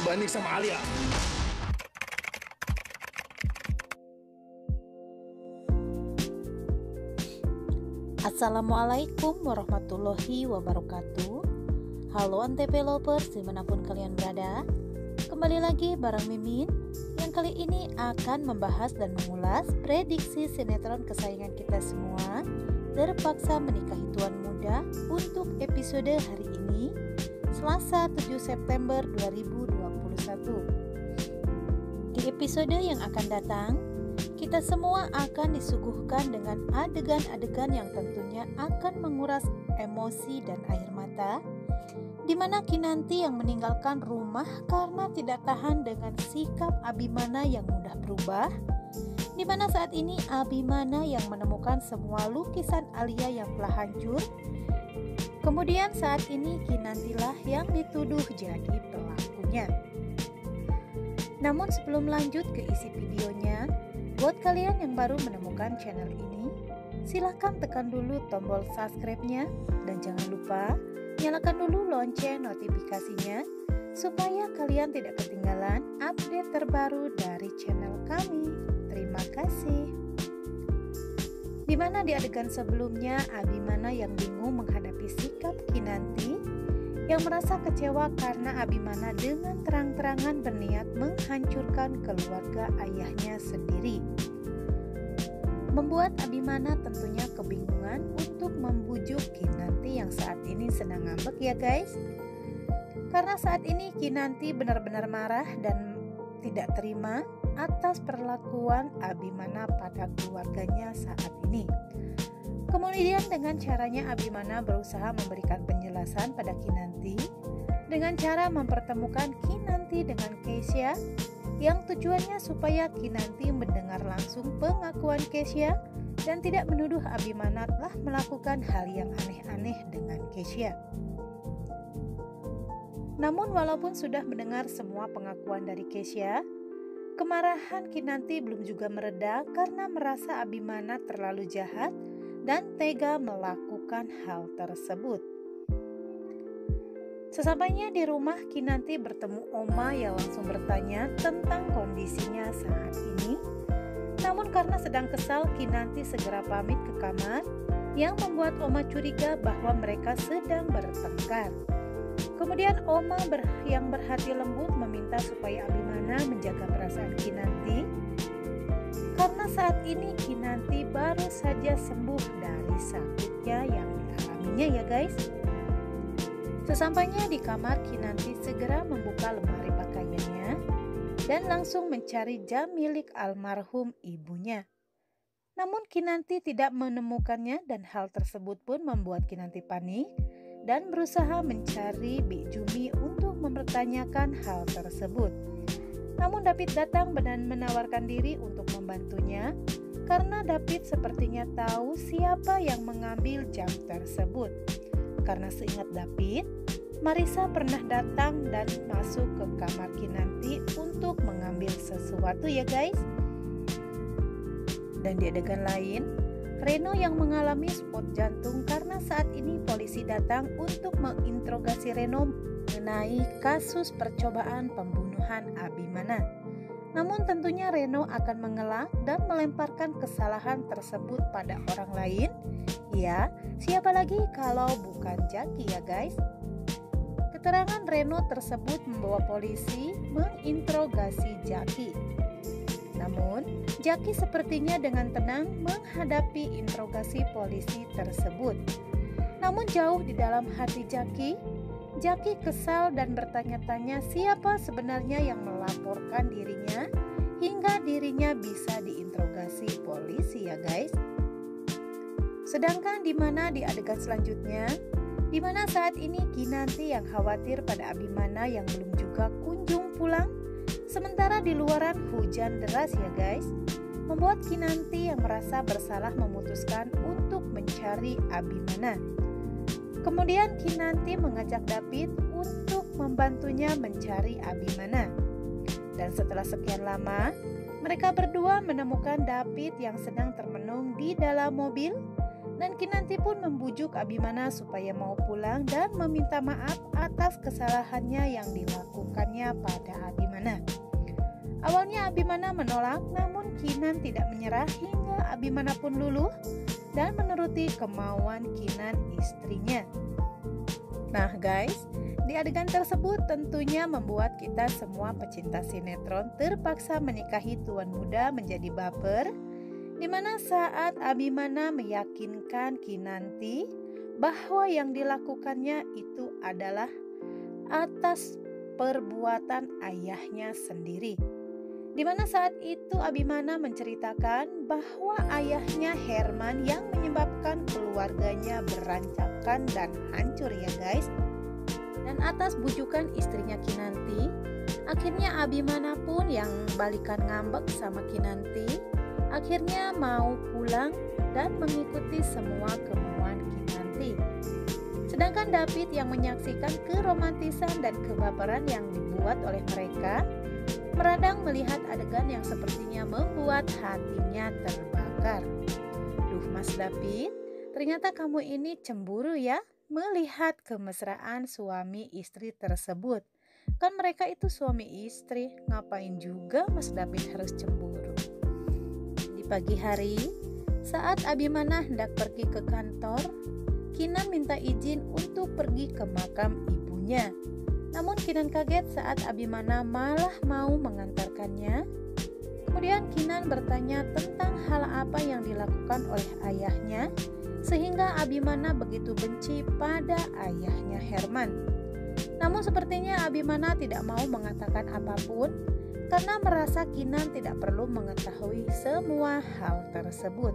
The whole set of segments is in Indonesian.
dibanding sama Alia. Assalamualaikum warahmatullahi wabarakatuh. Halo Antv Lovers dimanapun kalian berada. Kembali lagi bareng Mimin yang kali ini akan membahas dan mengulas prediksi sinetron kesayangan kita semua, Terpaksa Menikahi Tuan Muda, untuk episode hari ini, Selasa 7 September 2021. Di episode yang akan datang, kita semua akan disuguhkan dengan adegan-adegan yang tentunya akan menguras emosi dan air mata, di mana Kinanti yang meninggalkan rumah karena tidak tahan dengan sikap Abimana yang mudah berubah, di mana saat ini Abimana yang menemukan semua lukisan Alia yang telah hancur. Kemudian saat ini Kinantilah yang dituduh jadi pelakunya. Namun sebelum lanjut ke isi videonya, buat kalian yang baru menemukan channel ini, silahkan tekan dulu tombol subscribe-nya dan jangan lupa nyalakan dulu lonceng notifikasinya supaya kalian tidak ketinggalan update terbaru dari channel kami. Terima kasih. Dimana di adegan sebelumnya Abimana yang bingung menghadapi sikap Kinanti yang merasa kecewa karena Abimana dengan terang-terangan berniat menghancurkan keluarga ayahnya sendiri, membuat Abimana tentunya kebingungan untuk membujuk Kinanti yang saat ini sedang ngambek ya guys. Karena saat ini Kinanti benar-benar marah dan tidak terima atas perlakuan Abimana pada keluarganya saat ini. Kemudian dengan caranya Abimana berusaha memberikan penjelasan pada Kinanti dengan cara mempertemukan Kinanti dengan Keisha, yang tujuannya supaya Kinanti mendengar langsung pengakuan Keisha dan tidak menuduh Abimana telah melakukan hal yang aneh-aneh dengan Keisha. Namun walaupun sudah mendengar semua pengakuan dari Keisha, kemarahan Kinanti belum juga mereda karena merasa Abimana terlalu jahat dan tega melakukan hal tersebut. Sesampainya di rumah, Kinanti bertemu Oma yang langsung bertanya tentang kondisinya saat ini. Namun karena sedang kesal, Kinanti segera pamit ke kamar yang membuat Oma curiga bahwa mereka sedang bertengkar. Kemudian Oma yang berhati lembut meminta supaya Abimana menjaga perasaan Kinanti, karena saat ini Kinanti baru saja sembuh dari sakitnya yang dialaminya ya guys. Sesampainya di kamar, Kinanti segera membuka lemari pakaiannya dan langsung mencari jam milik almarhum ibunya. Namun Kinanti tidak menemukannya dan hal tersebut pun membuat Kinanti panik dan berusaha mencari Bik Jumi untuk mempertanyakan hal tersebut. Namun David datang dan menawarkan diri untuk membantunya karena David sepertinya tahu siapa yang mengambil jam tersebut. Karena seingat David, Marissa pernah datang dan masuk ke kamar Kinanti untuk mengambil sesuatu ya guys. Dan di adegan lain, Reno yang mengalami spot jantung karena saat ini polisi datang untuk menginterogasi Reno mengenai kasus percobaan pembunuhan Abimana. Namun tentunya Reno akan mengelak dan melemparkan kesalahan tersebut pada orang lain. Ya, siapa lagi kalau bukan Jaki ya guys. Keterangan Reno tersebut membawa polisi menginterogasi Jaki. Namun, Jaki sepertinya dengan tenang menghadapi interogasi polisi tersebut. Namun jauh di dalam hati Jaki kesal dan bertanya-tanya siapa sebenarnya yang melaporkan dirinya hingga dirinya bisa diinterogasi polisi ya guys. Sedangkan di adegan selanjutnya, di mana saat ini Kinanti yang khawatir pada Abimana yang belum juga kunjung pulang, sementara di luaran hujan deras ya guys, membuat Kinanti yang merasa bersalah memutuskan untuk mencari Abimana. Kemudian Kinanti mengajak David untuk membantunya mencari Abimana. Dan setelah sekian lama, mereka berdua menemukan David yang sedang termenung di dalam mobil Dan Kinanti pun membujuk Abimana supaya mau pulang dan meminta maaf atas kesalahannya yang dilakukannya pada Abimana. Awalnya Abimana menolak, namun Kinan tidak menyerah hingga Abimana pun luluh dan menuruti kemauan Kinan istrinya. Nah guys, di adegan tersebut tentunya membuat kita semua pecinta sinetron terpaksa menikahi tuan muda menjadi baper, di mana saat Abimana meyakinkan Kinanti bahwa yang dilakukannya itu adalah atas perbuatan ayahnya sendiri. Di mana saat itu Abimana menceritakan bahwa ayahnya Herman yang menyebabkan keluarganya berantakan dan hancur ya guys. Dan atas bujukan istrinya Kinanti, akhirnya Abimana pun yang balikan ngambek sama Kinanti, akhirnya mau pulang dan mengikuti semua kemauan Kinanti. Sedangkan David yang menyaksikan keromantisan dan kebaperan yang dibuat oleh mereka, meradang melihat adegan yang sepertinya membuat hatinya terbakar. Duh Mas David, ternyata kamu ini cemburu ya melihat kemesraan suami istri tersebut. Kan mereka itu suami istri, ngapain juga Mas David harus cemburu? Di pagi hari, saat Abimana hendak pergi ke kantor, Kinan minta izin untuk pergi ke makam ibunya. Namun Kinan kaget saat Abimana malah mau mengantarkannya. Kemudian Kinan bertanya tentang hal apa yang dilakukan oleh ayahnya, sehingga Abimana begitu benci pada ayahnya Herman. Namun sepertinya Abimana tidak mau mengatakan apapun karena merasa Kinan tidak perlu mengetahui semua hal tersebut.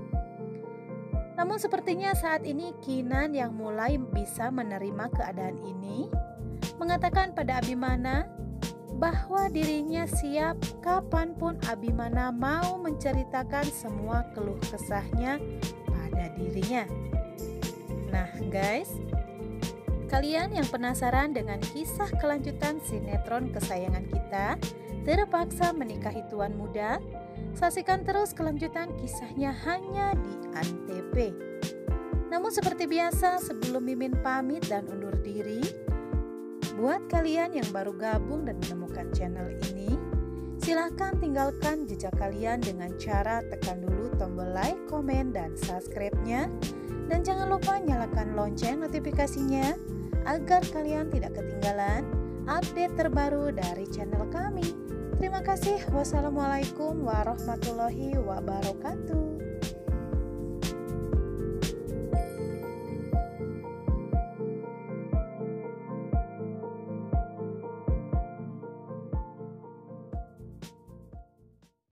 Namun sepertinya saat ini Kinan yang mulai bisa menerima keadaan ini, mengatakan pada Abimana bahwa dirinya siap kapanpun Abimana mau menceritakan semua keluh kesahnya pada dirinya. Nah guys, kalian yang penasaran dengan kisah kelanjutan sinetron kesayangan kita terpaksa menikahi tuan muda, saksikan terus kelanjutan kisahnya hanya di Antv. Namun seperti biasa, sebelum Mimin pamit dan undur diri, buat kalian yang baru gabung dan menemukan channel ini, silahkan tinggalkan jejak kalian dengan cara tekan dulu tombol like, komen, dan subscribe-nya. Dan jangan lupa nyalakan lonceng notifikasinya agar kalian tidak ketinggalan update terbaru dari channel kami. Terima kasih. Wassalamualaikum warahmatullahi wabarakatuh.